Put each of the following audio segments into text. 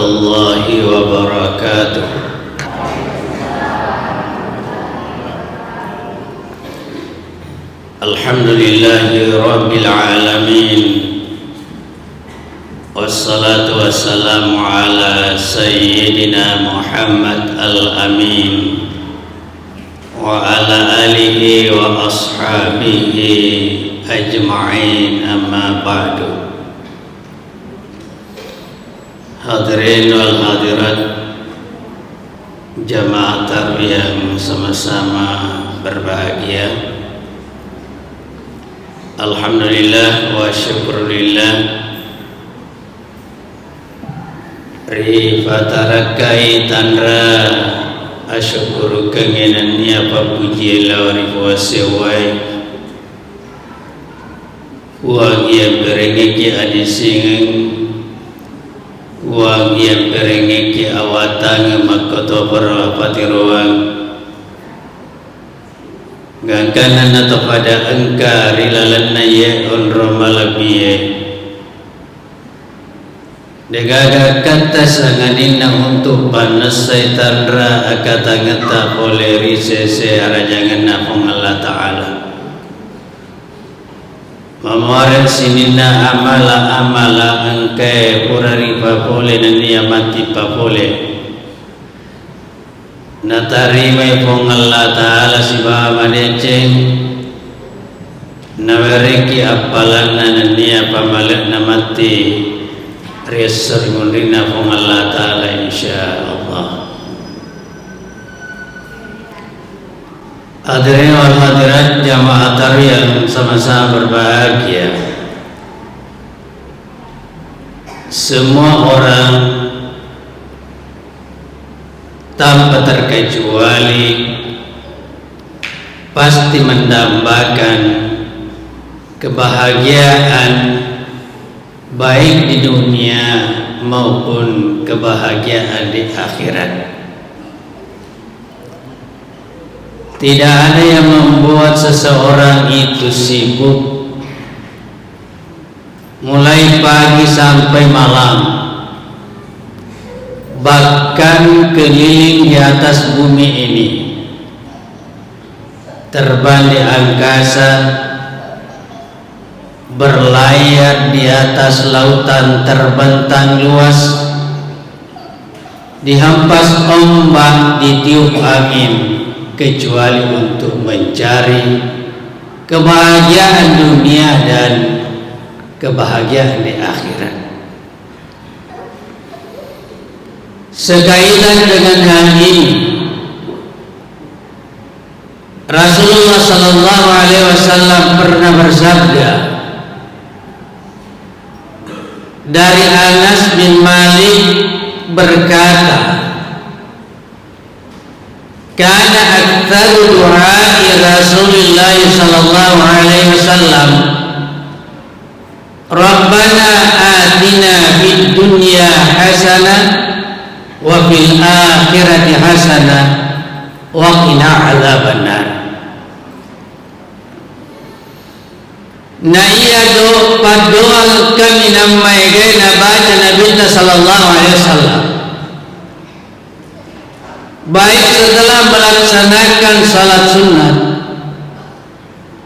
warahmatullahi wabarakatuh. Alhamdulillahi rabbil alamin, wassalatu wassalamu ala sayyidina Muhammad al-amin wa ala alihi wa ashabihi ajma'in, amma ba'du. Hadirin wal hadirat, jamaah tarawih yang sama-sama berbahagia. Alhamdulillah wa syukurillah, rifatarakai tandra asyukuru kengenan ni apa puji lawari puasewai uang yang berengeki adisingeng, uang yang berengeki awatang makoto perwapati ruang gangkanan atau pada engkar rilalan naye onro malabiye degaga kata sanganina untuk panas setanra akata ngata poleri sese arajangan nafung Allah Ta'ala mamaran sinina amala engkai purari papole nania mati papole natarima pong Allah Ta'ala si bama deceng nawareki apalan nania pamalek namati riasar mundina pong Allah Ta'ala insyaallah. Hadirin wal hadirat, jamaah tarawih yang sama-sama berbahagia. Semua orang tanpa terkecuali pasti mendambakan kebahagiaan baik di dunia maupun kebahagiaan di akhirat. Tidak ada yang membuat seseorang itu sibuk mulai pagi sampai malam, bahkan keliling di atas bumi ini, terbang di angkasa, berlayar di atas lautan terbentang luas, dihempas ombak, ditiup angin, kecuali untuk mencari kebahagiaan dunia dan kebahagiaan di akhirat. Sekaitan dengan hal ini, Rasulullah sallallahu alaihi wasallam pernah bersabda dari Anas bin Malik berkata, kana aktsaru du'ai Rasulullah sallallahu alaihi wasallam Rabbana atina fid dunya hasanah wa fil akhirati hasanah wa qina adzabannar. Na iya do padoa kami namai gena baca Nabi sallallahu alaihi wasallam baik setelah melaksanakan salat sunat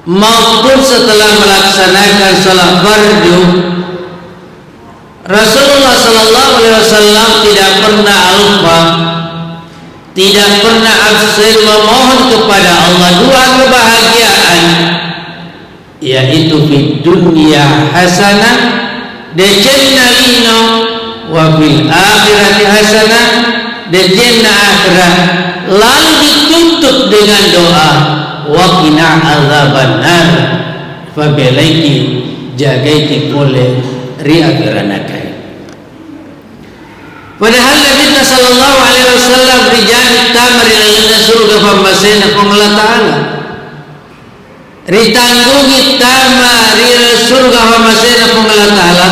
maupun setelah melaksanakan salat fardu. Rasulullah sallallahu alaihi wasallam tidak pernah lupa, tidak pernah absen memohon kepada Allah dua kebahagiaan, yaitu di dunia hasanah dejenna lino wa fil akhirati hasanah dejenna akhirat, lalu ditutup dengan doa wa qina adzabannar, fabelaiki jagaiti kole ria geranakai. Padahal Nabi sallallahu alaihi wasallam rijal tamri lana surga pembasena Allah Ta'ala ritanggungi tamari surga pembasena Allah Ta'ala,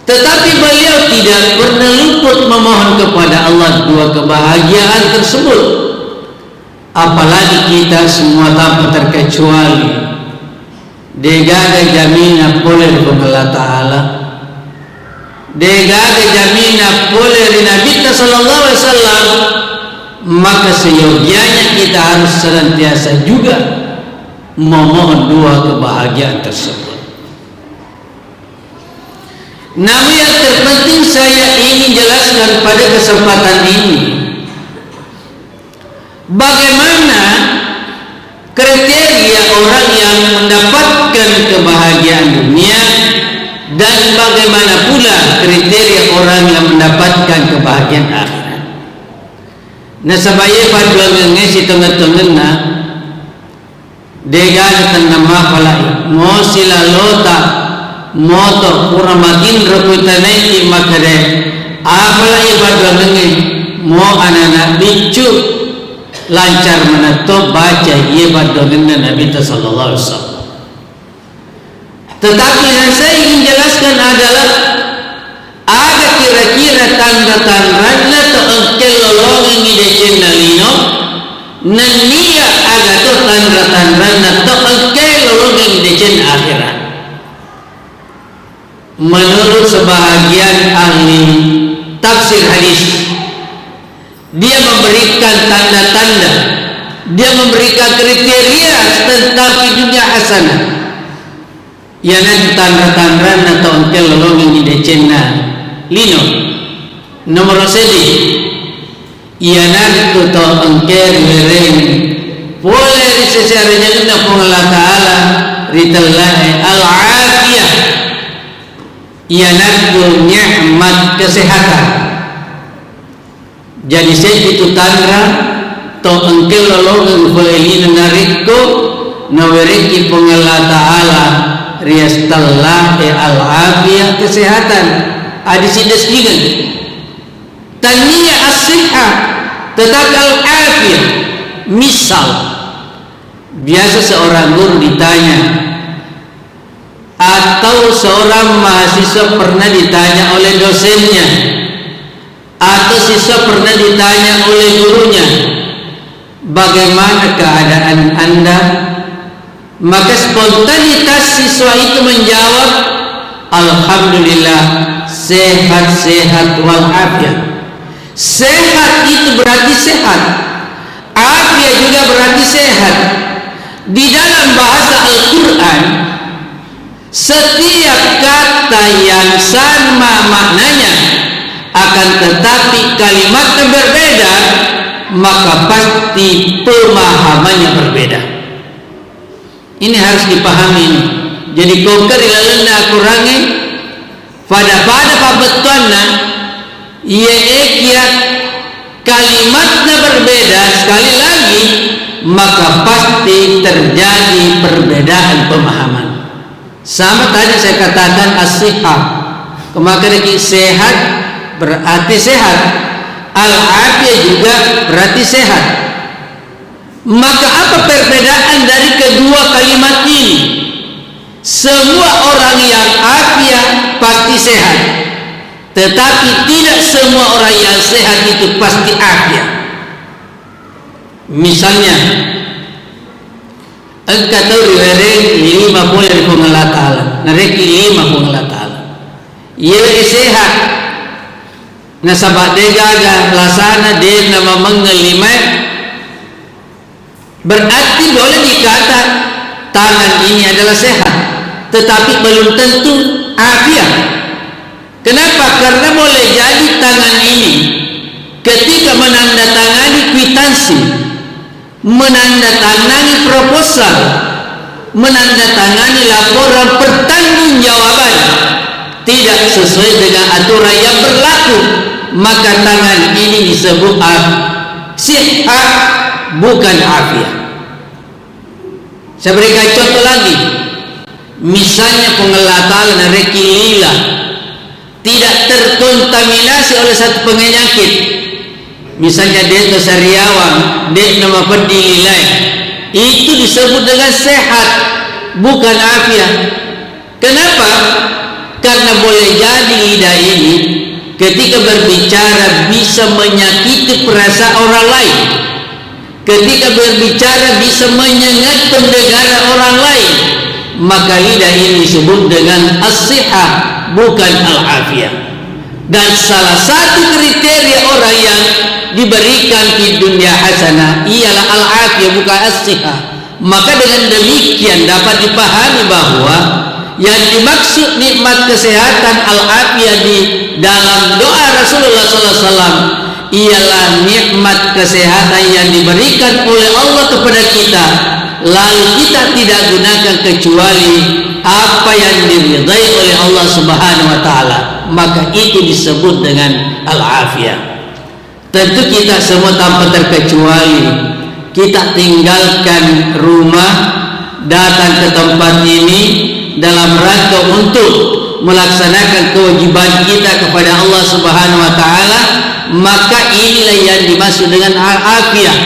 tetapi beliau tidak pernah luput memohon kepada Allah dua kebahagiaan tersebut. Apalagi kita semua tanpa terkecuali Degada jamina boleh Allah Ta'ala dega jamina boleh Nabi sallallahu alaihi wasallam, maka seyogianya kita harus senantiasa juga memohon dua kebahagiaan tersebut. Namun yang terpenting saya ingin jelaskan pada kesempatan ini, bagaimana kriteria orang yang mendapatkan kebahagiaan dunia dan bagaimana pula kriteria orang yang mendapatkan kebahagiaan akhirat. Nah, sabaya padua ngengesi tengah-tengah dega tanam mapalai mo sila lota moto pura makin reputanai makade apalai padua ngenge mo anak-anak bicu lancar menato baca ia padua ngenge Nabi sallallahu alaihi wasallam. Tetapi yang saya ingin jelaskan adalah ada kira-kira tanda-tanda atau engkel lolong ini decen nalino nania ada tu tanda-tanda atau engkel lolong ini decen akhirat. Menurut sebahagian ahli tafsir hadis, dia memberikan tanda-tanda, dia memberikan kriteria tentang dunia hasanah. Yang tanda-tanda atau engkel lolong ini decen lino nomor sedi ianan tu to engker lereng boleh sejarahnya kita Allah Taala ritallahi al-afiyah ianan tu nikmat kesehatan. Jadi saya itu tanda to engkel lolong boleh lino nariko naweriki Allah Taala riastallahi al-afiyah kesehatan. Ada sidas dengan tania as-sihah tetapi al-afiyah. Misal biasa seorang guru ditanya atau seorang mahasiswa pernah ditanya oleh dosennya atau siswa pernah ditanya oleh gurunya, bagaimana keadaan Anda? Maka spontanitas siswa itu menjawab, alhamdulillah sehat-sehat walafiat. Sehat itu berarti sehat, afiat juga berarti sehat. Di dalam bahasa Al-Quran, setiap kata yang sama maknanya, akan tetapi kalimatnya berbeda, maka pasti pemahamannya berbeda. Ini harus dipahami. Jadi kokar ilalena kurangi pada pabetuanna ia ekia kalimatnya berbeda sekali lagi, maka pasti terjadi perbedaan pemahaman. Sama tadi saya katakan as-sihah, kemarin sehat berarti sehat, al-afiyah juga berarti sehat. Maka apa perbedaan dari kedua kalimat ini? Semua orang yang afiat pasti sehat, tetapi tidak semua orang yang sehat itu pasti afiat. Misalnya engkau tahu riwayat 5 boleh dari Allah Ta'ala, nareki 5 Allah Ta'ala ia sehat nasabah degaga lasana dia nama mengelimai, berarti boleh dikata tangan ini adalah sehat, tetapi belum tentu afiat. Kenapa? Karena boleh jadi tangan ini ketika menandatangani kwitansi, menandatangani proposal, menandatangani laporan pertanggungjawaban tidak sesuai dengan aturan yang berlaku, maka tangan ini disebut sehat, bukan afiat. Saya berikan contoh lagi. Misalnya pengelatan nareki lila tidak terkontaminasi oleh satu penyakit. Misalnya dia itu sariawan, dia nama pendilai, itu disebut dengan sehat, bukan afiat. Kenapa? Karena boleh jadi lidah ini ketika berbicara bisa menyakiti perasaan orang lain, ketika berbicara bisa menyengat pendengaran orang lain, maka lidah ini disebut dengan as-sihah, bukan al-afiyah. Dan salah satu kriteria orang yang diberikan di dunia hasanah ialah al-afiyah, bukan as-sihah. Maka dengan demikian dapat dipahami bahwa yang dimaksud nikmat kesehatan al-afiyah di dalam doa Rasulullah SAW ialah nikmat kesehatan yang diberikan oleh Allah kepada kita, lalu kita tidak gunakan kecuali apa yang diridai oleh Allah Subhanahu wa taala, maka itu disebut dengan al-afiyah. Tentu kita semua tanpa terkecuali kita tinggalkan rumah, datang ke tempat ini dalam rangka untuk melaksanakan kewajiban kita kepada Allah Subhanahu wa taala, maka inilah yang dimaksud dengan al-afiyah.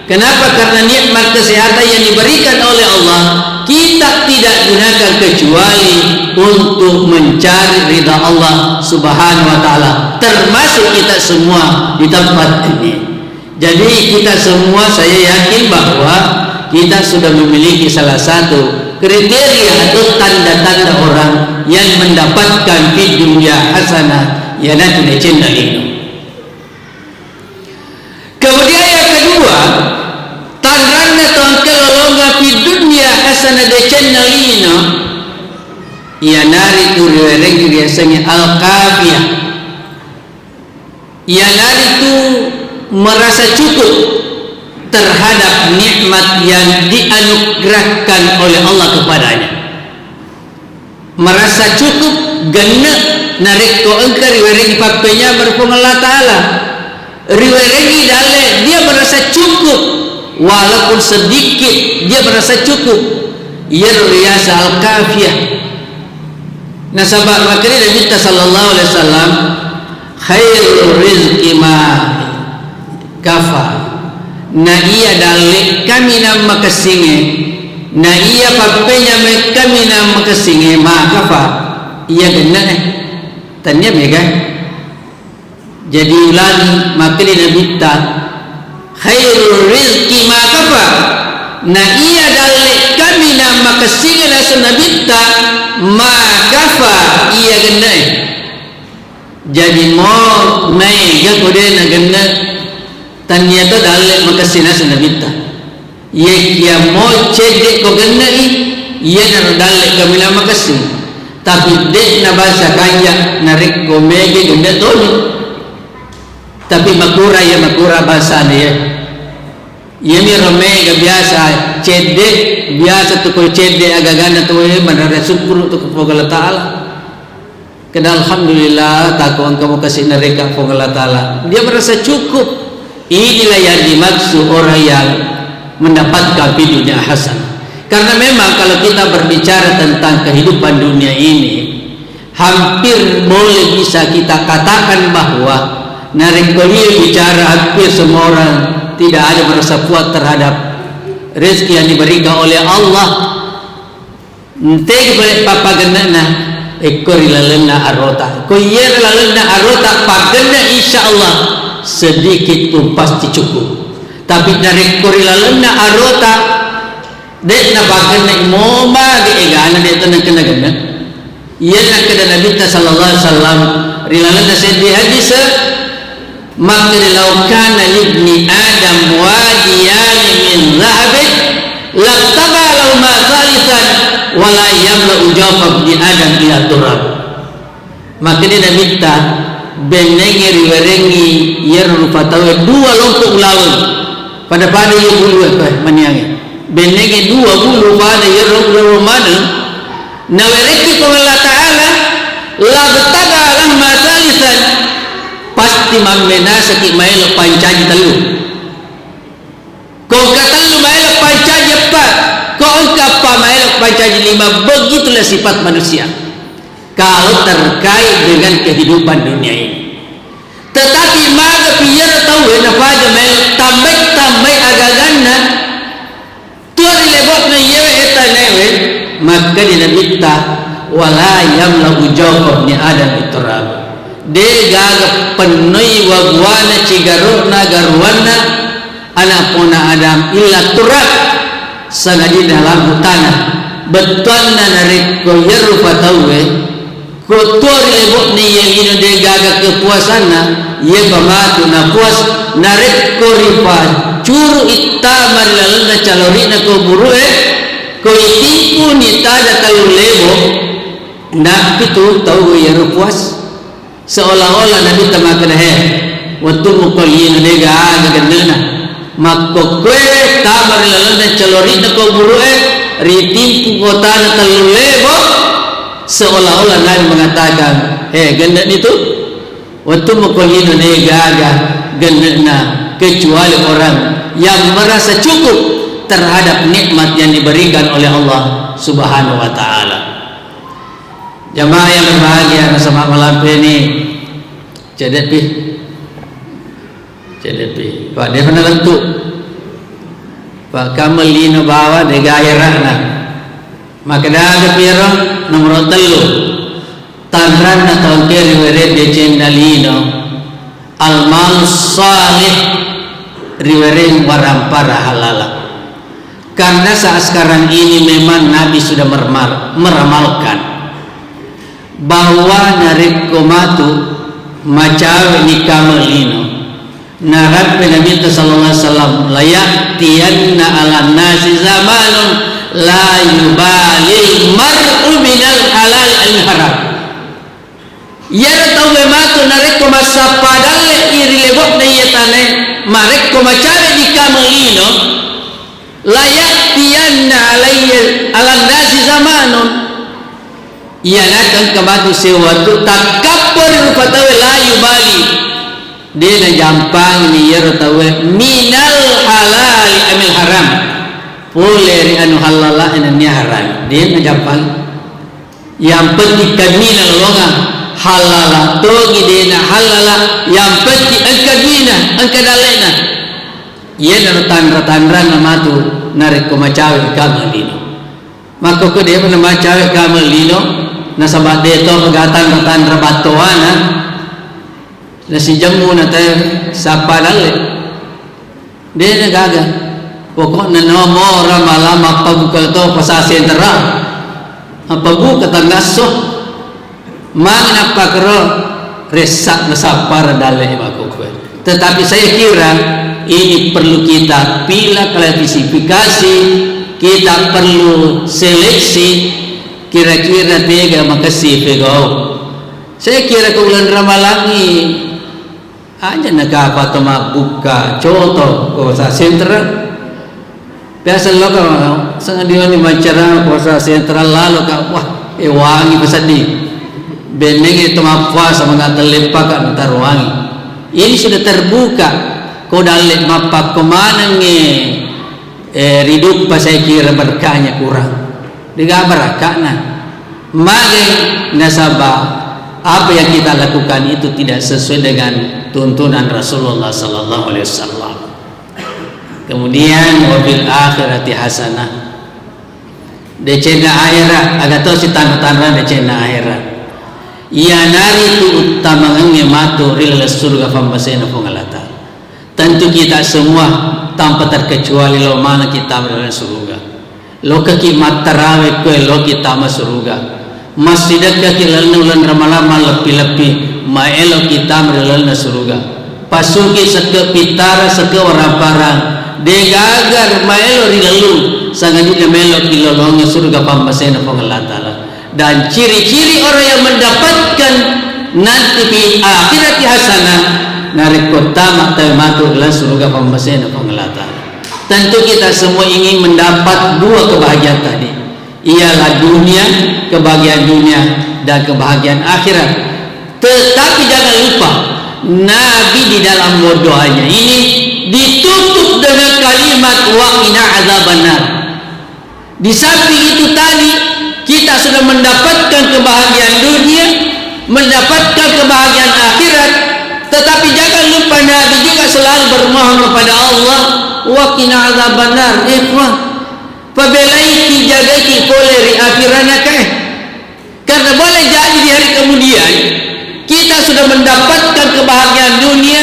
Kenapa? Karena nikmat kesehatan yang diberikan oleh Allah kita tidak gunakan kecuali untuk mencari ridha Allah Subhanahu wa taala, termasuk kita semua di tempat ini. Jadi kita semua, saya yakin bahwa kita sudah memiliki salah satu kriteria atau tanda-tanda orang yang mendapatkan di dunia hasanah, ya nanti cinta ini. Kemudian yang kedua, tandanya tuan kelolonga di dunia hasanah de channel ini, ia nari tu riwayat biasanya al-kafiyah. Ia nari tu merasa cukup terhadap nikmat yang dianugerahkan oleh Allah kepadanya. Merasa cukup gana narik ko engkar riwayat papenya berpung Allah Ta'ala. Riwayat dale dia merasa cukup walaupun sedikit, dia merasa cukup. Ia riasa al-kafiyah. Nah sahabat makanya Nabi sallallahu alaihi wasallam khairul rizqi ma kafa. Na iya dale kami nama makasinge, na iya papenya kami nama makasinge ma kafa. Iya benar tanya mega. Jadi ulangi makanya Nabi ta khairul rizqi ma kafa. Na iya dale kami nama makasinge na sunabita ma kafa iya benar. Jadi mau mega kode na ganda tanya tu dalek makasina sunabita. Ye kia mau cedek ko ganda i, ye na dalek kamila makasin. Tapi dek na bahasa kanya narik ko mege ganda toni. Tapi makura ya makura bahasa ni ya. Ye mi romega biasa cedek biasa tu ko cedek agagana tu ye manara syukur tu ko Allah Taala. Kena alhamdulillah takut engkau kasih nereka ko Allah Taala. Dia merasa cukup. Inilah yang dimaksud orang yang mendapatkan di dunia hasanah. Karena memang kalau kita berbicara tentang kehidupan dunia ini, hampir boleh bisa kita katakan bahwa narik beliau bicara hampir semua orang tidak ada merasa puas terhadap rezeki yang diberikan oleh Allah. Ente boleh papa genana ekor lalena arota. Ko yer lalena arota pagena insyaallah sedikit pun pasti cukup. Tapi dari korilalena arota dek na bagan na imoma di egana dek na kena gana. Ia nak kena Nabi sallallahu alaihi wasallam rilalena sedih hadis maka lau kana libni adam wadiyan min zahabin labtaba lau ma thalithan wala yamla ujawab di adam ila turab. Maka dia Nabi benengi riwerengi yer rupa tahu dua lompok lawan pada yang bulu maniangi benengi dua bulu pada yer rupa mana nawereki ko Allah Taala la betaga lah masalisan pasti mamena sakit maelo pancaji telu ko katalu maelo pancaji empat ko engkapa maelo pancaji lima. Begitulah sifat manusia kalau terkait dengan kehidupan dunia ini. Tetapi maga biar tahu na pada mel tambay agagana tuan lebokna yewe eta newe maka dinabita wala yamla ujawab ni adam iturab de gaga penui wagwana cigaruna garwana anak puna adam illa turab sanadi dalam tanah betuanna narik ko yeru fatawe kotor lebok ni yang ino de gaga kepuasan na ye pamatu na puas narek ko ripa curu itamar lalu na calori na ko buru ko itipu ni tada kalau lebo nak itu tahu ya puas seolah-olah nabi tamakan waktu mukol ino de gaga gendena makko kwe tamar lalu na calori na ko buru ritimpu kota na kalau lebo seolah-olah Nabi mengatakan gendak itu waktu mukulino ne gaga gendakna kecuali orang yang merasa cukup terhadap nikmat yang diberikan oleh Allah Subhanahu wa taala. Jamaah yang berbahagia bersama malam ini cedepi Pak dia pernah lentuk Pak kamelino bawa de gairana maka dah piro nomor 3 tanran na tawkir riwayat decen dalino al mal salih riwayat warampara halala karena saat sekarang ini memang Nabi sudah meramalkan bahwa narik komatu macawe ni kamelino narat Nabi sallallahu alaihi wasallam layak tiyanna ala nasi zamanun la yubalil mar'u minal halal al haram yara tau mematu narek ko masapadalle iri lebok na yetane marek ko macare di kamelino layak tiyanna alayya ala nasi zamanun yana kan kabatu sewatu takabbur rupatawe la yubali dia na jampang ni yara tau minal halal amil haram boleh anu halala anu haram dia menjapang yang penting kadmina lolongan halala togi dia halala yang penting kadmina kadalena ia naro nama tu narik ko macawe kamelino maka ko dia pun macawe kamelino na sabat dia to magatan rabatoana na si jamu na tayo sapa dale dia nagaga pokoknya nomor malam apa buka to pasasen terang apa buka tangaso mana pakro resak nasapar daleh makukwe tetapi saya kira ini perlu kita pilih klasifikasi kita perlu seleksi kira-kira tiga makasih pego saya kira kebulan ramalangi aja nagapa to buka contoh pasasen terang biasa lo kalau sangat diwani macara puasa sentral lalu kau wah wangi pesadi beneng itu puasa mengatakan lempakan antar wangi ini sudah terbuka kau dalek mapak kemana hidup saya kira berkahnya kurang digabar karena magen nasabah apa yang kita lakukan itu tidak sesuai dengan tuntunan Rasulullah sallallahu alaihi wasallam. Kemudian wabil akhirati hasanah decena akhirat agak tahu si tanda-tanda decena akhirat ia nari tu utamanya matu ril surga pembasena pengalata tentu kita semua tanpa terkecuali lo mana kita berada surga lo kaki matarawe kue lo kita masuk surga masih dekat ulan ramalama lepi-lepi maelo kita berada surga pasuki seke pitara seke warapara degagar maelo rilalu sangannya melo kilolongnya surga pambasena pengalata dan ciri-ciri orang yang mendapatkan nanti di akhirat hasanah narik pertama tematu adalah surga pambasena pengalata tentu kita semua ingin mendapat dua kebahagiaan tadi ialah dunia kebahagiaan dunia dan kebahagiaan akhirat tetapi jangan lupa Nabi di dalam doanya ini ditutup dengan kalimat waqina azabannar. Di samping itu tadi kita sudah mendapatkan kebahagiaan dunia, mendapatkan kebahagiaan akhirat, tetapi jangan lupa Nabi juga selalu bermohon kepada Allah waqina azabannar. Ikhwah, pabelaiki jagaiki poleri akhiranaka. Karena boleh jadi di hari kemudian kita sudah mendapatkan kebahagiaan dunia,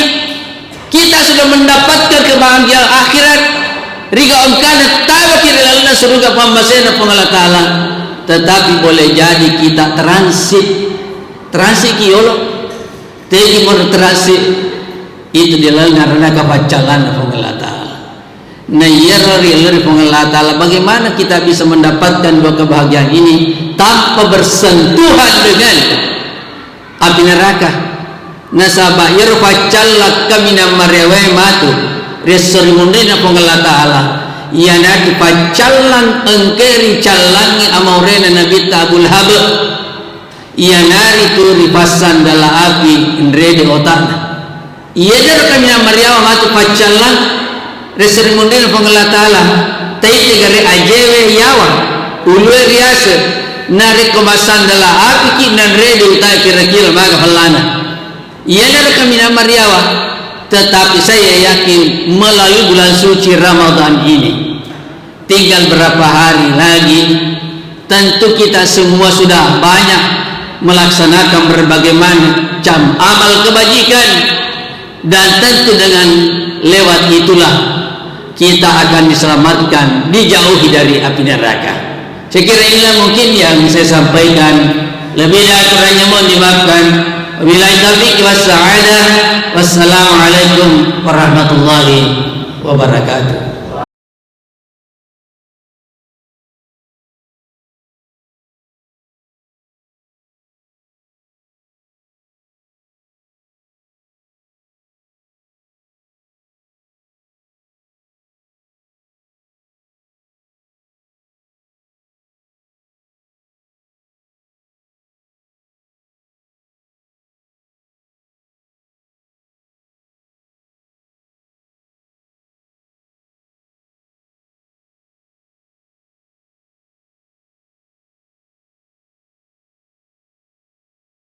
kita sudah mendapatkan kebahagiaan akhirat. Riga omkana tawa kira laluna surga pambasena pengala taala. Tetapi boleh jadi kita transit terasi kiyolo tegi mor terasi itu dia karena kepacalan Allah Ta'ala. Nah yarari Allah Ta'ala, bagaimana kita bisa mendapatkan dua kebahagiaan ini tanpa bersentuhan dengan api neraka. Nasaba yarfacallak kamina maryawe matu resorimunena Allah Ta'ala yana dipacallan engkeri callangi amaurena Nabi Tabul Haba yanari tu ripasan dala api ndrede otana yadar kamina maryawe matu pacallan resorimunena Allah Ta'ala taite gare ajewe yawa ulwe riasa nari kemasan dala api ki ndrede utai kira-kira maga halana yadar kamina maryawe. Tetapi saya yakin melalui bulan suci Ramadan ini tinggal berapa hari lagi, tentu kita semua sudah banyak melaksanakan berbagai macam amal kebajikan, dan tentu dengan lewat itulah kita akan diselamatkan, dijauhi dari api neraka. Saya kira inilah mungkin yang saya sampaikan. Lebih dari kurangnya mohon dimaafkan. Wabillahi taufiq was sa'adah. Wassalamualaikum warahmatullahi wabarakatuh.